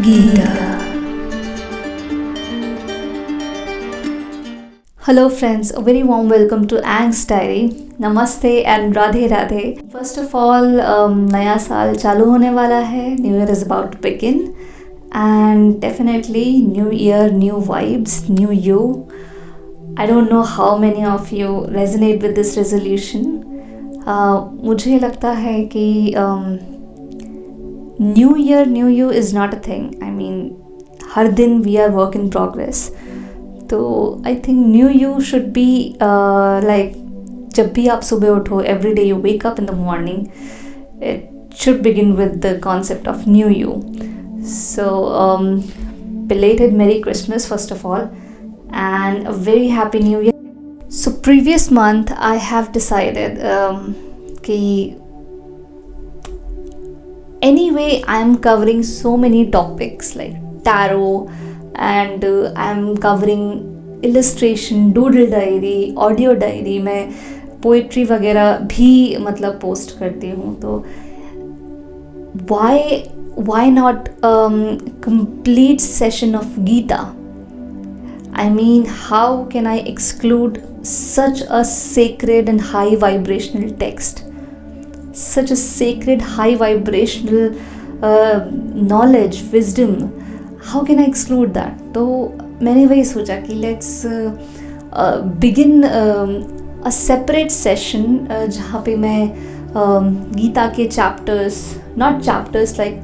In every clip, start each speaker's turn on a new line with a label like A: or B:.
A: Gita. Hello friends, a very warm welcome to Angst Diary. Namaste and Radhe Radhe. First of all, नया साल चालू होने वाला है. New Year is about to begin. And definitely New Year, new vibes, new you. I don't know how many of you resonate with this resolution. मुझे लगता है कि New Year, New You is not a thing. I mean, हर दिन we are work in progress. तो I think New You should be like जब भी आप सुबह उठो, every day you wake up in the morning, it should begin with the concept of New You. So belated Merry Christmas first of all, and a very Happy New Year. So previous month I have decided कि anyway I'm covering so many topics like tarot and I'm covering illustration, doodle diary, audio diary, मैं poetry वगैरह भी मतलब post करती हूँ. तो why not complete session of Gita? I mean, how can I exclude such a sacred and high vibrational text? Such a sacred, high vibrational knowledge, wisdom. How can I exclude that? तो मैंने वही सोचा कि let's begin a separate session जहाँ पे मैं गीता के chapters, not chapters like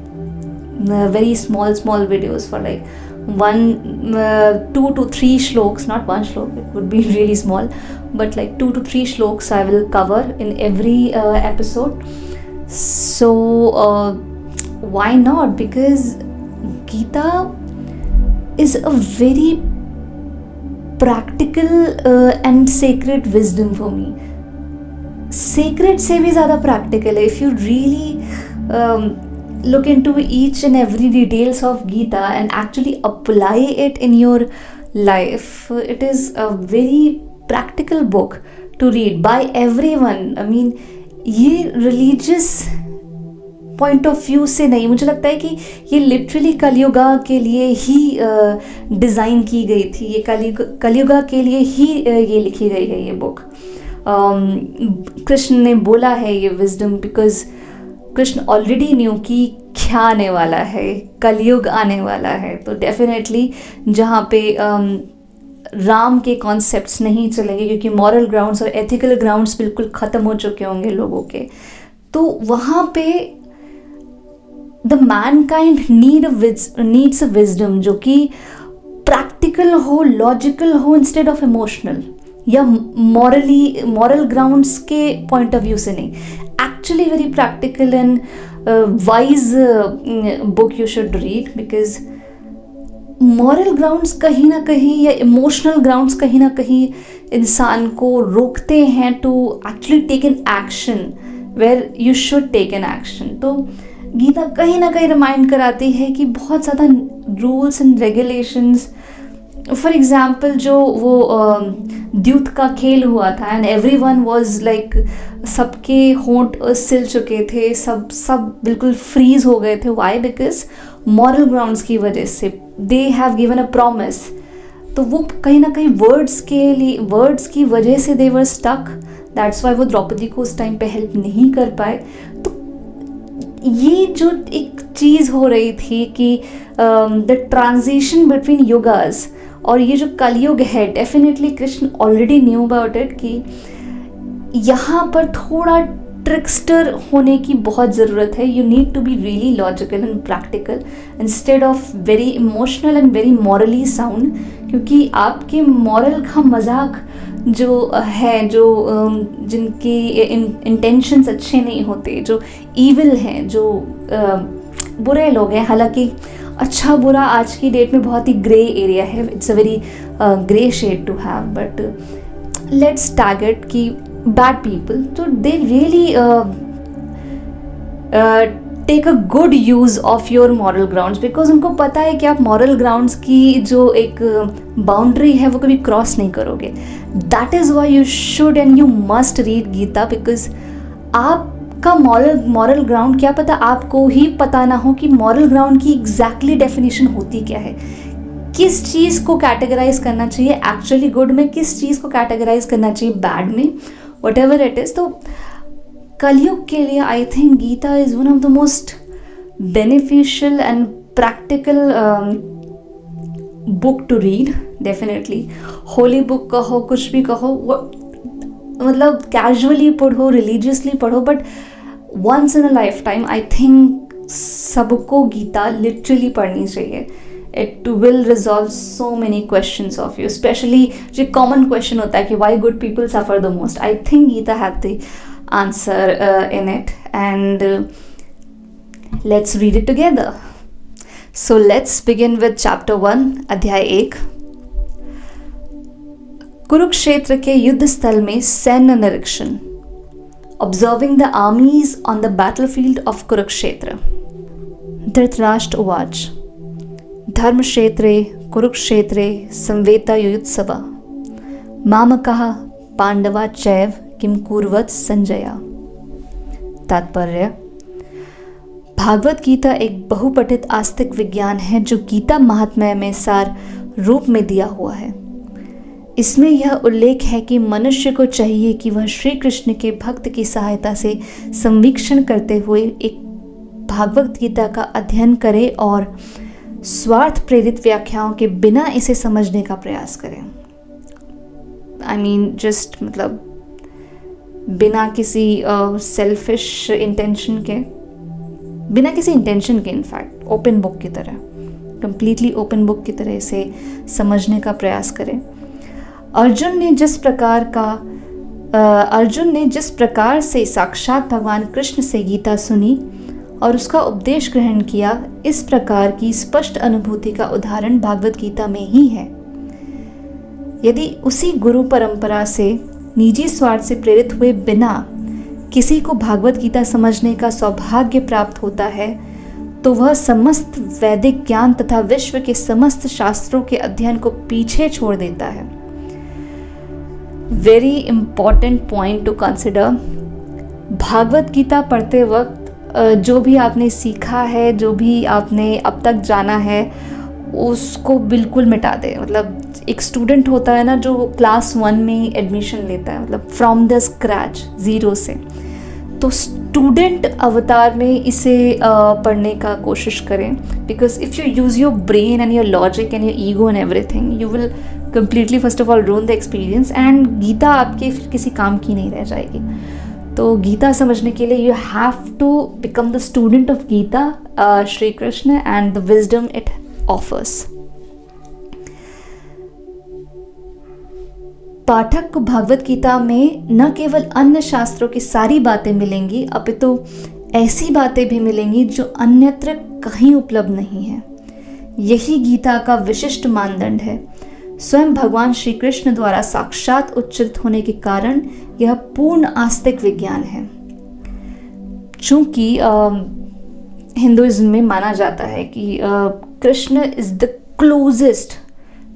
A: very small videos for like 2 to 3 shloks, not one shlok, it would be really small, but like 2 to 3 shloks I will cover in every episode. So why not? Because Gita is a very practical and sacred wisdom for me. Sacred से भी ज़्यादा practical है. If you really look into each and every details of Gita and actually apply it in your life, it is a very practical book to read by everyone. I mean, ये religious point of view से नहीं, मुझे लगता है कि ये literally Kalyuga के लिए ही डिज़ाइन की गई थी. ये कलयुगा के लिए ही ये लिखी गई है ये बुक. कृष्ण ने बोला है ये wisdom because Krishna already knew कि क्या आने वाला है, कलयुग आने वाला है. तो डेफिनेटली जहाँ पे राम के कॉन्सेप्ट्स नहीं चलेंगे क्योंकि मॉरल ग्राउंड्स और एथिकल ग्राउंड्स बिल्कुल ख़त्म हो चुके होंगे लोगों के, तो वहाँ पे the Mankind needs a wisdom जो कि प्रैक्टिकल हो, लॉजिकल हो इंस्टेड ऑफ इमोशनल या मॉरल ग्राउंड्स के पॉइंट ऑफ व्यू से नहीं. Actually very practical and wise book you should read because moral grounds कहीं ना कहीं या emotional grounds कहीं ना कहीं इंसान को रोकते हैं to actually take an action where you should take an action. तो गीता कहीं ना कहीं रिमाइंड कराती है कि बहुत ज़्यादा rules and regulations. For example जो वो द्यूत का खेल हुआ था एंड एवरीवन वाज लाइक, सबके होंठ सिल चुके थे, सब बिल्कुल फ्रीज हो गए थे. व्हाई? बिकॉज मॉरल ग्राउंड्स की वजह से they have given a promise. तो वो कहीं ना कहीं वर्ड्स की वजह से दे वर स्टक. दैट्स वाई वो द्रौपदी को उस टाइम पे हेल्प नहीं कर पाए. तो ये जो एक चीज़ हो रही थी कि द ट्रांजिशन बिटवीन युगास और ये जो कलयुग है, definitely Krishna already knew about it कि यहाँ पर थोड़ा ट्रिक्स्टर होने की बहुत ज़रूरत है. You need to be really logical and practical instead of very emotional and very morally sound, क्योंकि आपके मॉरल का मजाक जो है, जो जिनके इंटेंशंस अच्छे नहीं होते, जो ईविल हैं, जो बुरे लोग हैं, हालांकि अच्छा बुरा आज की डेट में बहुत ही ग्रे एरिया है. It's a very grey shade to have, but let's target कि बैड पीपल, तो they really take a good use of your moral grounds because उनको पता है कि आप मॉरल ग्राउंड्स की जो एक बाउंड्री है वो कभी क्रॉस नहीं करोगे. That is why you should and you must read Gita, because आप आपका मॉरल ग्राउंड, क्या पता आपको ही पता ना हो कि मॉरल ग्राउंड की एग्जैक्टली डेफिनेशन होती क्या है, किस चीज़ को कैटेगराइज करना चाहिए एक्चुअली गुड में, किस चीज़ को कैटेगराइज करना चाहिए बैड में, वट एवर इट इज़। तो कलयुग के लिए I think Gita is one of the most beneficial and practical book to read. Definitely holy book कहो, कुछ भी कहो, मतलब कैजुअली पढ़ो, रिलीजियसली पढ़ो, but once in a lifetime I think सबको गीता लिटरली पढ़नी चाहिए। It will resolve so many questions of you, specially जो कॉमन क्वेश्चन होता है कि why good people suffer the most, I think Gita have the answer in it, and let's read it together. So let's begin with chapter 1, अध्याय 1। कुरुक्षेत्र के युद्ध स्थल में सैन्य निरीक्षण। Observing the armies on the battlefield of Kurukshetra. Dhritarashtra उवाच धर्मक्षेत्रे कुरुक्षेत्रे संवेतायुत्सव मामकः पांडवा चैव किम कुर्वत संजया। तात्पर्य, भागवत गीता एक बहुपठित आस्तिक विज्ञान है जो गीता महात्म्य में सार रूप में दिया हुआ है। इसमें यह उल्लेख है कि मनुष्य को चाहिए कि वह श्री कृष्ण के भक्त की सहायता से संवीक्षण करते हुए एक भागवत गीता का अध्ययन करे और स्वार्थ प्रेरित व्याख्याओं के बिना इसे समझने का प्रयास करें। आई मीन जस्ट मतलब बिना किसी सेल्फिश इंटेंशन के, बिना किसी इंटेंशन के, इनफैक्ट ओपन बुक की तरह, कंप्लीटली ओपन बुक की तरह इसे समझने का प्रयास करें। अर्जुन ने जिस प्रकार से साक्षात भगवान कृष्ण से गीता सुनी और उसका उपदेश ग्रहण किया, इस प्रकार की स्पष्ट अनुभूति का उदाहरण भागवत गीता में ही है। यदि उसी गुरु परंपरा से निजी स्वार्थ से प्रेरित हुए बिना किसी को भागवत गीता समझने का सौभाग्य प्राप्त होता है, तो वह समस्त वैदिक ज्ञान तथा विश्व के समस्त शास्त्रों के अध्ययन को पीछे छोड़ देता है। Very important point to consider. Bhagavad Gita पढ़ते वक्त जो भी आपने सीखा है, जो भी आपने अब तक जाना है, उसको बिल्कुल मिटा दे। मतलब एक स्टूडेंट होता है ना जो क्लास 1 में एडमिशन लेता है, मतलब फ्रॉम द स्क्रैच, ज़ीरो से, तो स्टूडेंट अवतार में इसे पढ़ने का कोशिश करें। Because if you use your brain and your logic and your ego and everything, you will completely first of all ruin the experience, and Gita आपके फिर किसी काम की नहीं रह जाएगी। तो गीता समझने के लिए you have to become the student of Gita, Shri Krishna and the wisdom it offers। पाठक को भागवत गीता में न केवल अन्य शास्त्रों की सारी बातें मिलेंगी, अपितु ऐसी बातें भी मिलेंगी जो अन्यत्र कहीं उपलब्ध नहीं है। यही गीता का विशिष्ट मानदंड है। स्वयं भगवान श्री कृष्ण द्वारा साक्षात उच्चरित होने के कारण यह पूर्ण आस्तिक विज्ञान है। चूंकि हिंदुइज्म में माना जाता है कि Krishna is the closest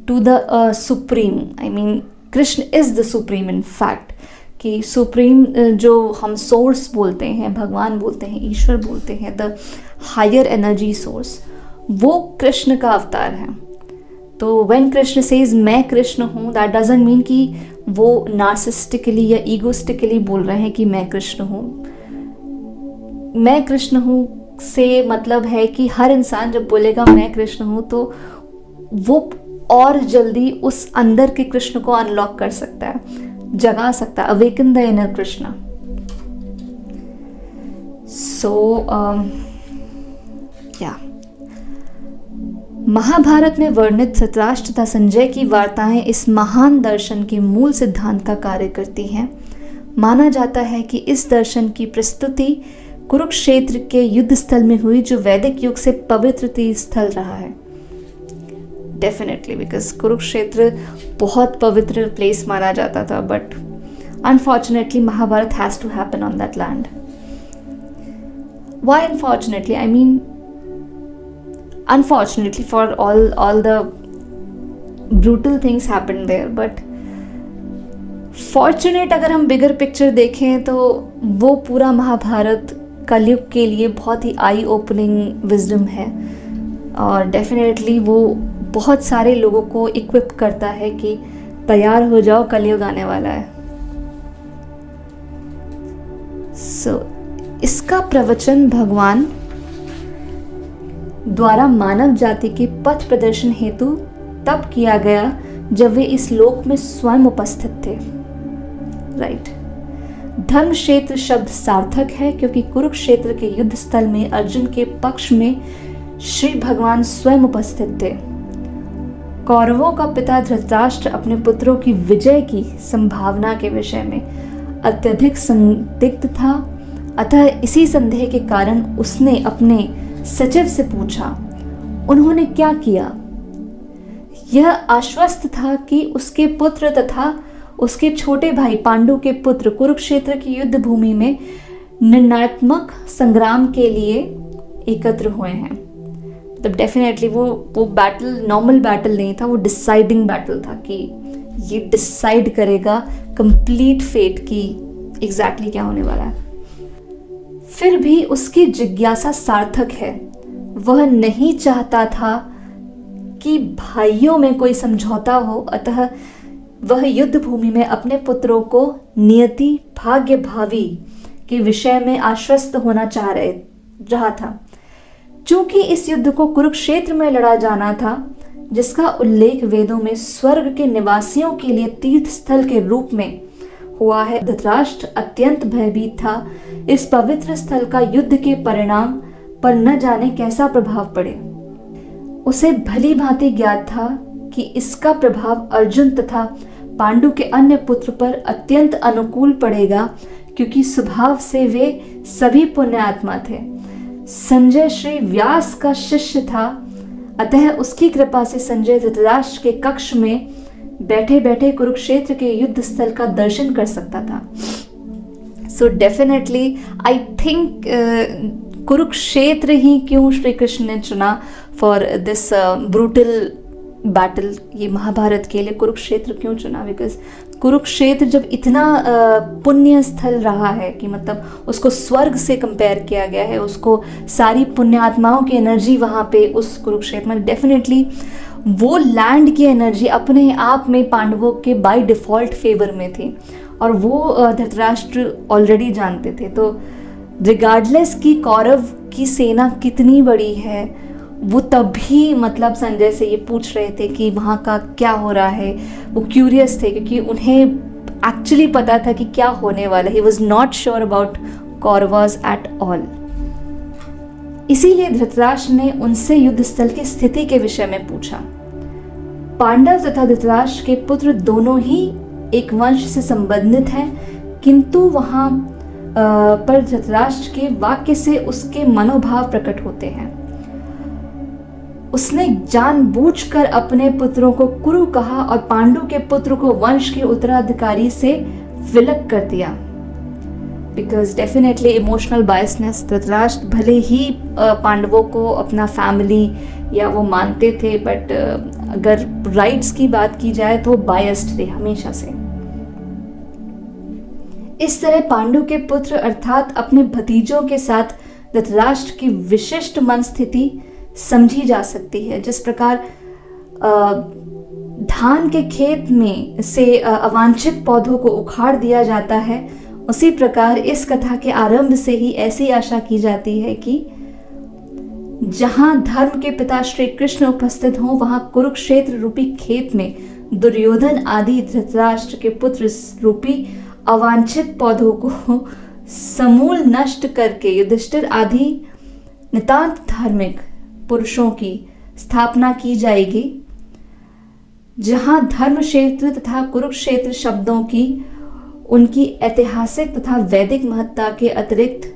A: to the supreme, I mean Krishna is the supreme in fact, कि सुप्रीम जो हम सोर्स बोलते हैं, भगवान बोलते हैं, ईश्वर बोलते हैं, द हायर एनर्जी सोर्स, वो कृष्ण का अवतार है। तो व्हेन कृष्ण सेज मैं कृष्ण हूँ, दैट डजंट मीन कि वो नार्सिस्टिकली या ईगोस्टिकली बोल रहे हैं कि मैं कृष्ण हूँ। मैं कृष्ण हूँ से मतलब है कि हर इंसान जब बोलेगा मैं कृष्ण हूँ, तो वो और जल्दी उस अंदर के कृष्ण को अनलॉक कर सकता है, जगा सकता है, अवेकन द इनर कृष्ण। सो या महाभारत में वर्णित धृतराष्ट्र तथा संजय की वार्ताएं इस महान दर्शन के मूल सिद्धांत का कार्य करती हैं। माना जाता है कि इस दर्शन की प्रस्तुति कुरुक्षेत्र के युद्ध स्थल में हुई, जो वैदिक युग से पवित्र तीर्थ स्थल रहा है। डेफिनेटली, बिकॉज कुरुक्षेत्र बहुत पवित्र प्लेस माना जाता था, but unfortunately Mahabharat has to happen on that land. Why unfortunately? I mean unfortunately for all the brutal things happened there, but fortunate अगर हम बिगर पिक्चर देखें तो वो पूरा महाभारत कलयुग के लिए बहुत ही आई ओपनिंग विजडम है, और डेफिनेटली वो बहुत सारे लोगों को इक्विप करता है कि तैयार हो जाओ, कलयुग आने वाला है। इसका प्रवचन भगवान द्वारा मानव जाति के पथ प्रदर्शन हेतु तब किया गया जब वे इस लोक में स्वयं उपस्थित थे। राइट। धर्म क्षेत्र शब्द सार्थक है क्योंकि कुरुक्षेत्र के युद्ध स्थल में अर्जुन के पक्ष में श्री भगवान स्वयं उपस्थित थे। कौरवों का पिता धृतराष्ट्र अपने पुत्रों की विजय की संभावना के विषय में अत्यधिक संदिग्ध था, अतः इसी संदेह के कारण उसने अपने सचिव से पूछा। उन्होंने क्या किया? यह आश्वस्त था कि उसके पुत्र तथा उसके छोटे भाई पांडु के पुत्र कुरुक्षेत्र की युद्ध भूमि में निर्णयात्मक संग्राम के लिए एकत्र हुए हैं। तब डेफिनेटली वो बैटल नॉर्मल बैटल नहीं था, वो डिसाइडिंग बैटल था कि ये डिसाइड करेगा कंप्लीट फेट की एग्जैक्टली क्या होने वाला है। फिर भी उसकी जिज्ञासा सार्थक है। वह नहीं चाहता था कि भाइयों में कोई समझौता हो, अतः वह युद्ध भूमि में अपने पुत्रों को नियति भाग्य भावी के विषय में आश्वस्त होना चाह रहा था। चूंकि इस युद्ध को कुरुक्षेत्र में लड़ा जाना था, जिसका उल्लेख वेदों में स्वर्ग के निवासियों के लिए तीर्थ स्थल के रूप में हुआ है, धृतराष्ट्र अत्यंत भयभीत था इस पवित्र स्थल का युद्ध के परिणाम पर न जाने कैसा प्रभाव पड़े। उसे भली भांति ज्ञात था कि इसका प्रभाव अर्जुन तथा पांडु के अन्य पुत्र पर अत्यंत अनुकूल पड़ेगा, क्योंकि स्वभाव से वे सभी पुण्यात्मा थे। संजय श्री व्यास का शिष्य था, अतः उसकी कृपा से संजय धृतराष्ट्र के कक्ष में बैठे बैठे कुरुक्षेत्र के युद्ध स्थल का दर्शन कर सकता था। So definitely I think Kurukshetra ही क्यों श्री कृष्ण ने चुना फॉर दिस ब्रूटल बैटल, ये महाभारत के लिए कुरुक्षेत्र क्यों चुना? बिकॉज कुरुक्षेत्र जब इतना पुण्य स्थल रहा है कि मतलब उसको स्वर्ग से कंपेयर किया गया है, उसको सारी पुण्य आत्माओं की एनर्जी वहाँ पे उस कुरुक्षेत्र में, डेफिनेटली वो लैंड की एनर्जी अपने आप में पांडवों के बाय डिफ़ॉल्ट फेवर में थी, और वो धृतराष्ट्र ऑलरेडी जानते थे। तो रिगार्डलेस कि कौरव की सेना कितनी बड़ी है, वो तभी मतलब संजय से ये पूछ रहे थे कि वहाँ का क्या हो रहा है। वो क्यूरियस थे क्योंकि उन्हें एक्चुअली पता था कि क्या होने वाला है। He was not sure about Kauravas at all. इसीलिए धृतराष्ट्र ने उनसे युद्ध स्थल की स्थिति के विषय में पूछा। पांडव तथा धृतराष्ट्र के पुत्र दोनों ही एक वंश से संबंधित हैं, किंतु वहाँ पर धृतराष्ट्र के वाक्य से उसके मनोभाव प्रकट होते हैं। उसने जानबूझकर अपने पुत्रों को कुरु कहा और पांडु के पुत्र को वंश के उत्तराधिकारी से विलग कर दिया। Because definitely emotional biasness, Dhritarashtra भले ही पांडवों को अपना फैमिली या वो मानते थे, बट अगर राइट्स की बात की जाए तो बायस्ड थे हमेशा से। इस तरह पांडु के पुत्र अर्थात अपने भतीजों के साथ धृतराष्ट्र की विशिष्ट मन स्थिति समझी जा सकती है। जिस प्रकार धान के खेत में से अवांछित पौधों को उखाड़ दिया जाता है, उसी प्रकार इस कथा के आरंभ से ही ऐसी आशा की जाती है कि जहां धर्म के पिता श्री कृष्ण उपस्थित हों, वहां कुरुक्षेत्र रूपी खेत में दुर्योधन आदि धृतराष्ट्र के पुत्र रूपी अवांछित पौधों को समूल नष्ट करके युधिष्ठिर आदि नितांत धार्मिक पुरुषों की स्थापना की जाएगी, जहां धर्म क्षेत्र तथा कुरुक्षेत्र शब्दों की उनकी ऐतिहासिक तथा वैदिक महत्ता के अतिरिक्त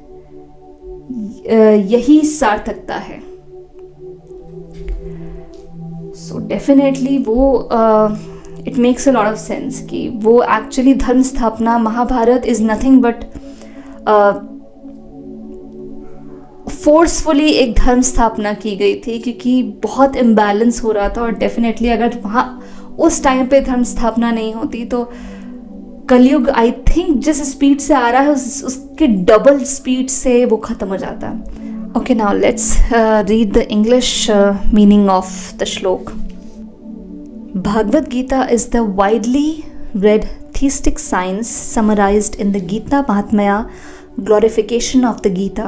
A: यही सार्थकता है। सो डेफिनेटली वो it makes a lot of sense कि वो एक्चुअली धर्म स्थापना, Mahabharat is nothing but forcefully एक धर्म स्थापना की गई थी, क्योंकि बहुत इम्बैलेंस हो रहा था। और डेफिनेटली अगर वहाँ उस टाइम पे धर्म स्थापना नहीं होती तो कलयुग आई थिंक जिस स्पीड से आ रहा है उसके डबल स्पीड से वो ख़त्म हो जाता है. Okay, now let's read the English meaning of the श्लोक. Bhagavad Gita is the widely read theistic science summarized in the Gita Mahatmya, glorification of the Gita.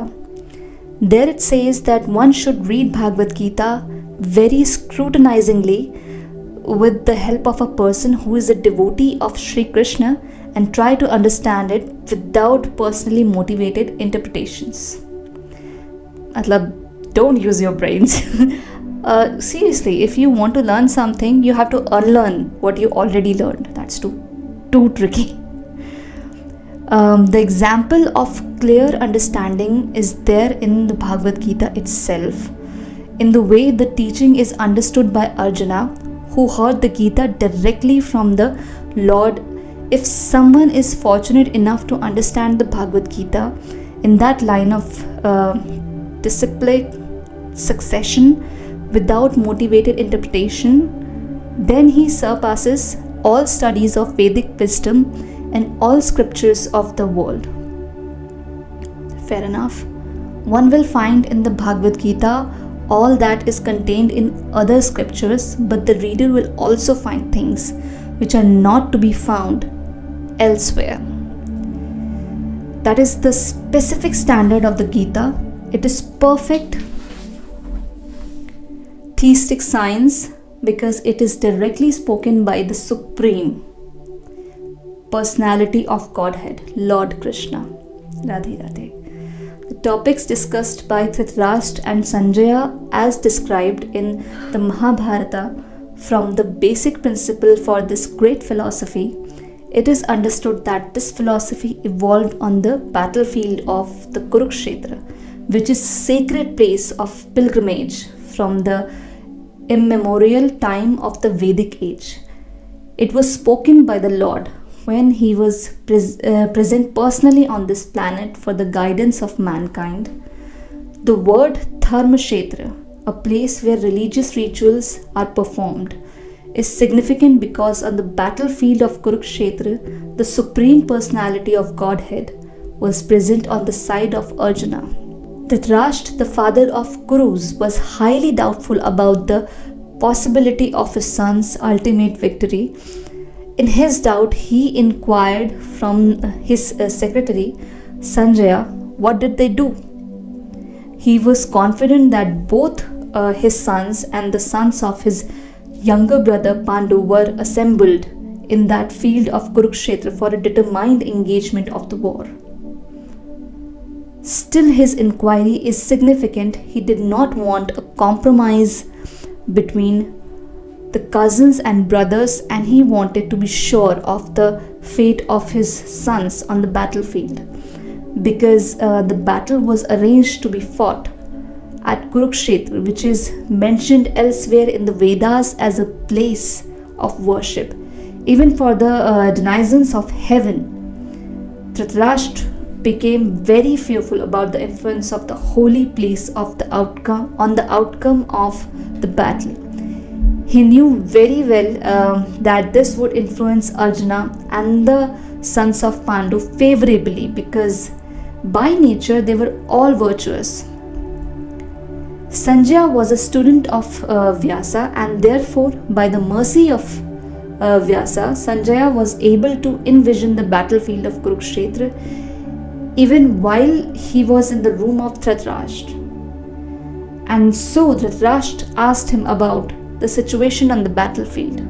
A: There it says that one should read Bhagavad Gita very scrutinizingly with the help of a person who is a devotee of Sri Krishna and try to understand it without personally motivated interpretations. Matlab, don't use your brains. Seriously, if you want to learn something, you have to unlearn what you already learned. That's too tricky. The example of clear understanding is there in the Bhagavad Gita itself, in the way the teaching is understood by Arjuna, who heard the Gita directly from the Lord. If someone is fortunate enough to understand the Bhagavad Gita in that line of disciplic succession without motivated interpretation, then he surpasses all studies of Vedic wisdom and all scriptures of the world. Fair enough. One will find in the Bhagavad Gita all that is contained in other scriptures, but the reader will also find things which are not to be found elsewhere. That is the specific standard of the Gita. It is perfect theistic science because it is directly spoken by the Supreme Personality of Godhead, Lord Krishna. Radhe Radhe. The topics discussed by Dhritarashtra and Sanjaya as described in the Mahabharata from the basic principle for this great philosophy. It is understood that this philosophy evolved on the battlefield of the Kurukshetra, which is a sacred place of pilgrimage from the immemorial time of the Vedic age. It was spoken by the Lord when he was present personally on this planet for the guidance of mankind. The word Dharmakshetra, a place where religious rituals are performed, is significant because on the battlefield of Kurukshetra, the Supreme Personality of Godhead was present on the side of Arjuna. Dhritarashtra, the father of Kurus, was highly doubtful about the possibility of his son's ultimate victory. In his doubt, he inquired from his secretary Sanjaya, what did they do? He was confident that both his sons and the sons of his younger brother Pandu were assembled in that field of Kurukshetra for a determined engagement of the war. Still, his inquiry is significant. He did not want a compromise between the cousins and brothers, and he wanted to be sure of the fate of his sons on the battlefield, because the battle was arranged to be fought at Kurukshetra, which is mentioned elsewhere in the Vedas as a place of worship, even for the denizens of heaven. Dhritarashtra became very fearful about the influence of the holy place of the outcome of the battle. He knew very well that this would influence Arjuna and the sons of Pandu favorably, because by nature they were all virtuous. Sanjaya was a student of Vyasa, and therefore by the mercy of Vyasa, Sanjaya was able to envision the battlefield of Kurukshetra even while he was in the room of Dhritarashtra. And so Dhritarashtra asked him about the situation on the battlefield.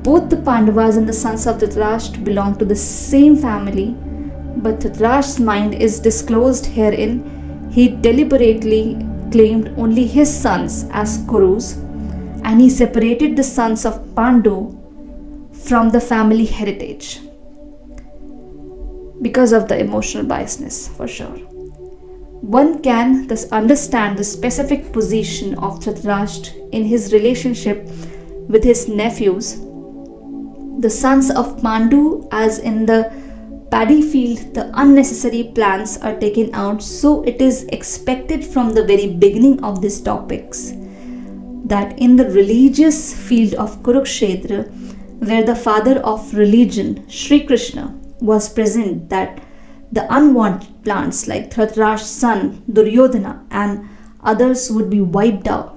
A: Both the Pandavas and the sons of Dhritarashtra belong to the same family, but Dhritarashtra's mind is disclosed herein. He deliberately claimed only his sons as Kurus, and he separated the sons of Pandu from the family heritage because of the emotional biasness, for sure. One can thus understand the specific position of Dhritarashtra in his relationship with his nephews, the sons of Pandu, as in the paddy field the unnecessary plants are taken out. So it is expected from the very beginning of these topics that in the religious field of Kurukshetra, where the father of religion, Sri Krishna, was present, that the unwanted plants like Dhritarashtra's son, Duryodhana, and others would be wiped out.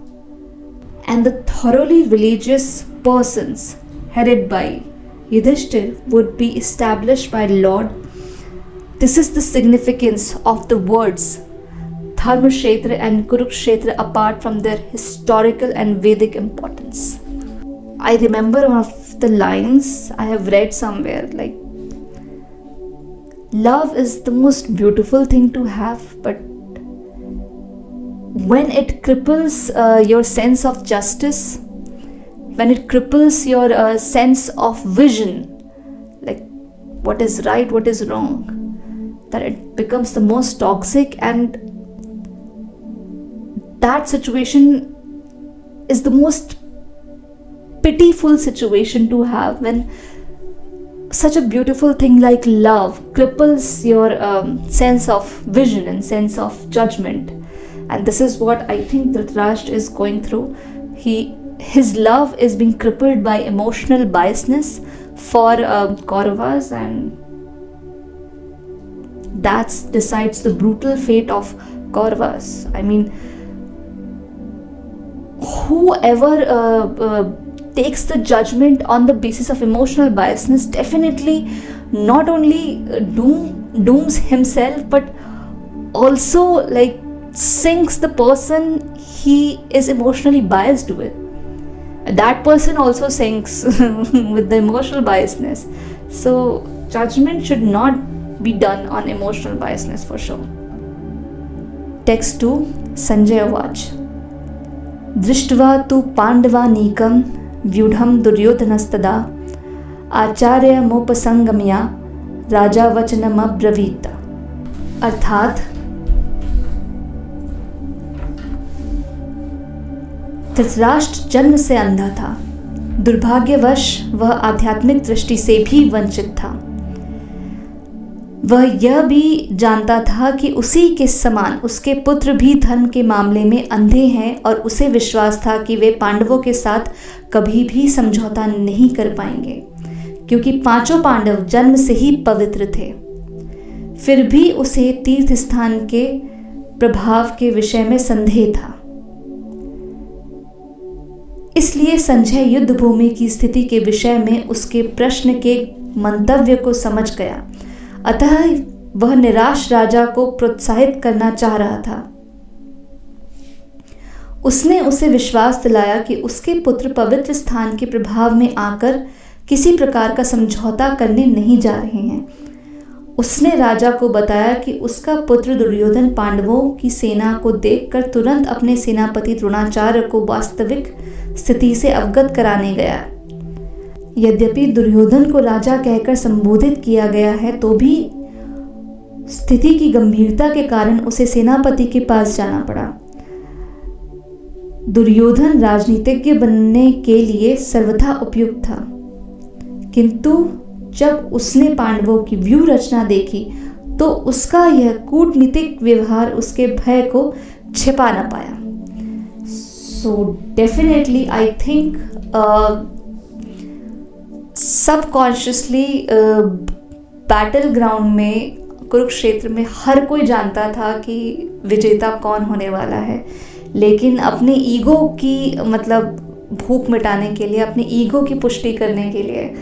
A: And the thoroughly religious persons headed by Yudhishthir would be established by Lord. This is the significance of the words Dharmakshetra and Kurukshetra apart from their historical and Vedic importance. I remember one of the lines I have read somewhere, like, love is the most beautiful thing to have, but when it cripples your sense of justice, when it cripples your sense of vision, like what is right, what is wrong, that it becomes the most toxic, and that situation is the most pitiful situation to have, when such a beautiful thing like love cripples your sense of vision and sense of judgment. And this is what I think Dhritarashtra is going through. His love is being crippled by emotional biasness for Kauravas, and that decides the brutal fate of Kauravas. I mean, whoever takes the judgment on the basis of emotional biasness definitely not only dooms himself, but also like sinks the person he is emotionally biased with. That person also sinks with the emotional biasness. So judgment should not be done on emotional biasness for sure. Text 2. Sanjay Vach. Drishtva tu Pandavanikam Vyudham Duryodhanastada Acharya Mopasangamya Raja Vachanam Abravita. अर्थात धृतराष्ट्र जन्म से अंधा था, दुर्भाग्यवश वह आध्यात्मिक दृष्टि से भी वंचित था। वह यह भी जानता था कि उसी के समान उसके पुत्र भी धर्म के मामले में अंधे हैं, और उसे विश्वास था कि वे पांडवों के साथ कभी भी समझौता नहीं कर पाएंगे, क्योंकि पांचों पांडव जन्म से ही पवित्र थे। फिर भी उसे तीर्थ स्थान के प्रभाव के विषय में संदेह था। इसलिए संजय युद्ध भूमि की स्थिति के विषय में उसके प्रश्न के मंतव्य को समझ गया, अतः वह निराश राजा को प्रोत्साहित करना चाह रहा था। उसने उसे विश्वास दिलाया कि उसके पुत्र पवित्र स्थान के प्रभाव में आकर किसी प्रकार का समझौता करने नहीं जा रहे हैं। उसने राजा को बताया कि उसका पुत्र दुर्योधन पांडवों की सेना को देखकर तुरंत अपने सेनापति द्रोणाचार्य को वास्तविक स्थिति से अवगत कराने गया। यद्यपि दुर्योधन को राजा कहकर संबोधित किया गया है, तो भी स्थिति की गंभीरता के कारण उसे सेनापति के पास जाना पड़ा। दुर्योधन राजनीतिज्ञ बनने के लिए सर्वथा उपयुक्त था, किंतु जब उसने पांडवों की व्यूह रचना देखी तो उसका यह कूटनीतिक व्यवहार उसके भय को छिपा न पाया। सो definitely I think subconsciously battle ground में, कुरुक्षेत्र में हर कोई जानता था कि विजेता कौन होने वाला है, लेकिन अपने ईगो की भूख मिटाने के लिए, अपनी ईगो की पुष्टि करने के लिए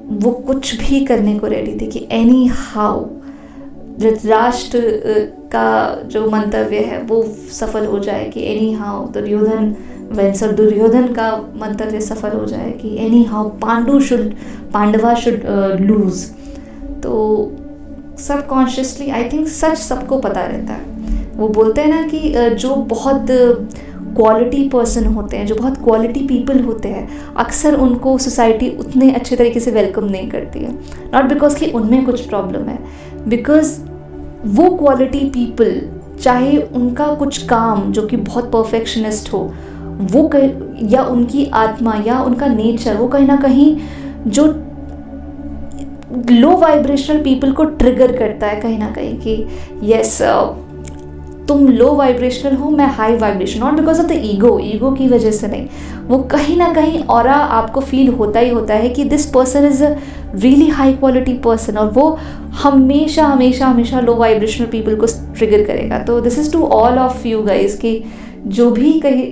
A: वो कुछ भी करने को रेडी थे कि एनी हाउ धृतराष्ट्र का जो मंतव्य है वो सफल हो जाए, कि एनी हाउ दुर्योधन का मंतव्य सफल हो जाए, कि any how Pandava should lose. तो सबकॉन्शियसली आई थिंक सच सबको पता रहता है। वो बोलते हैं ना कि जो बहुत क्वालिटी पर्सन होते हैं, जो बहुत क्वालिटी पीपल होते हैं, अक्सर उनको सोसाइटी उतने अच्छे तरीके से वेलकम नहीं करती है। नॉट बिकॉज कि उनमें कुछ प्रॉब्लम है, बिकॉज वो क्वालिटी पीपल, चाहे उनका कुछ काम जो कि बहुत परफेक्शनिस्ट हो, वो या उनकी आत्मा या उनका नेचर, वो कहीं ना कहीं जो लो वाइब्रेशनल पीपल को ट्रिगर करता है कहीं ना कहीं, कि यस तुम लो वाइब्रेशनल हो, मैं high vibration, not because of the ego की वजह से नहीं, वो कहीं ना कहीं ऑरा आपको फील होता ही होता है कि this person is a really high quality person, और वो हमेशा हमेशा हमेशा लो वाइब्रेशनल पीपल को ट्रिगर करेगा. तो this is to all of you guys कि जो भी कहीं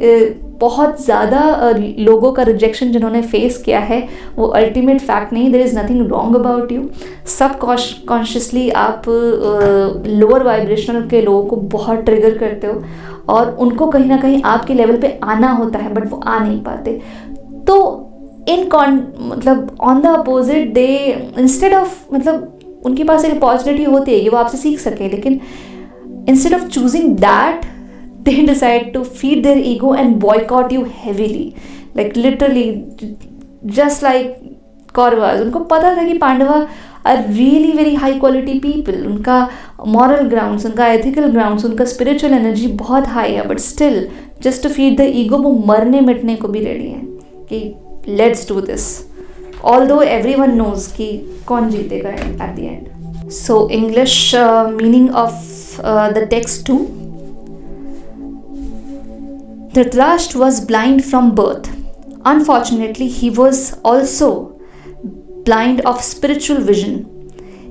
A: बहुत ज़्यादा लोगों का रिजेक्शन जिन्होंने फेस किया है, वो अल्टीमेट फैक्ट नहीं, there is nothing wrong about you. सब कॉन्शियसली आप लोअर वाइब्रेशनल के लोगों को बहुत ट्रिगर करते हो, और उनको कहीं ना कहीं आपके लेवल पे आना होता है, बट वो आ नहीं पाते. तो मतलब on the opposite they, instead of, मतलब उनके पास एक अपॉर्चुनिटी होती है कि वो आपसे सीख सके, लेकिन instead of choosing that they decide to feed their ego and boycott you heavily, like literally, just like Kauravas. उनको पता था कि पांडवा are really very high quality people, उनका moral grounds, उनका ethical grounds, उनका spiritual energy बहुत high है, but still just to feed the ego वो मरने मिटने को भी ready हैं कि let's do this, although everyone knows कि कौन जीतेगा at the end. So English meaning of the text 2. Dhritarashtra was blind from birth. Unfortunately, he was also blind of spiritual vision.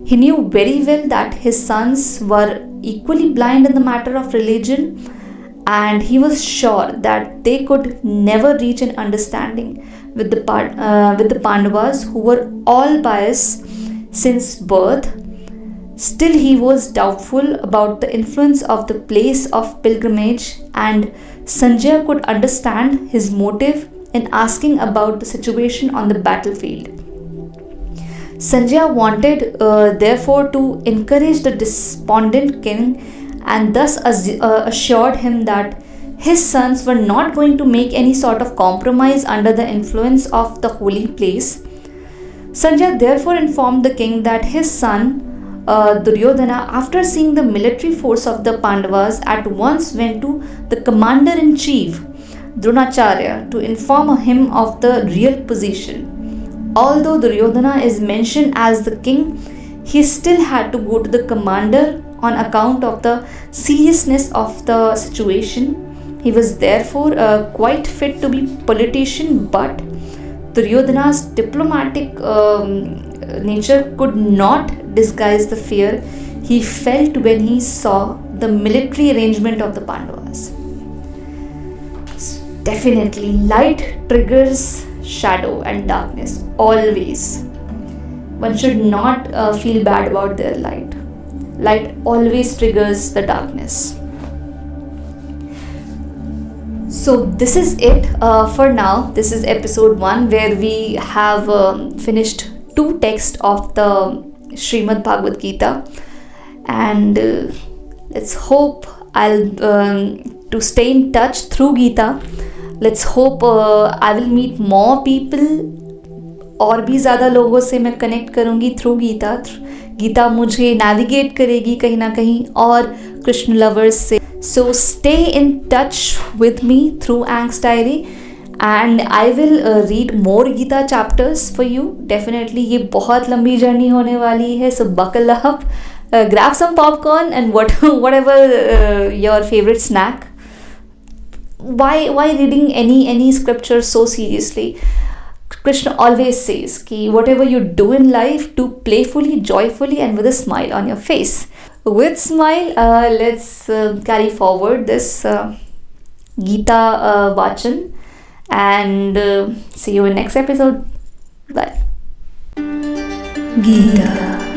A: He knew very well that his sons were equally blind in the matter of religion, and he was sure that they could never reach an understanding with the Pandavas, who were all pious since birth. Still, he was doubtful about the influence of the place of pilgrimage, and Sanjaya could understand his motive in asking about the situation on the battlefield. Sanjaya wanted, therefore, to encourage the despondent king, and thus assured him that his sons were not going to make any sort of compromise under the influence of the holy place. Sanjaya therefore informed the king that his son Duryodhana, after seeing the military force of the Pandavas, at once went to the commander-in-chief Dronacharya to inform him of the real position. Although Duryodhana is mentioned as the king, he still had to go to the commander on account of the seriousness of the situation. He was therefore quite fit to be politician, but Duryodhana's diplomatic nature could not disguise the fear he felt when he saw the military arrangement of the Pandavas. Definitely, light triggers shadow and darkness always. One should not feel bad about their light. Light always triggers the darkness. So this is it for now. This is episode 1, where we have finished 2 texts of the Srimad Bhagavad Gita, and let's hope I'll to stay in touch through Gita. Let's hope I will meet more people, और भी ज़्यादा लोगों से मैं connect करूँगी through Gita. Gita मुझे navigate करेगी कहीं ना कहीं और कृष्ण लवर्स से. So stay in touch with me through Angst Diary, and I will read more Gita chapters for you. Definitely ये बहुत लंबी जर्नी होने वाली है, so buckle up, grab some popcorn and whatever your favorite snack. Why reading any scripture so seriously? Krishna always says कि whatever you do in life, do playfully, joyfully, and with a smile on your face. With smile, let's carry forward this Gita Vachan, and see you in next episode. Bye. Gita.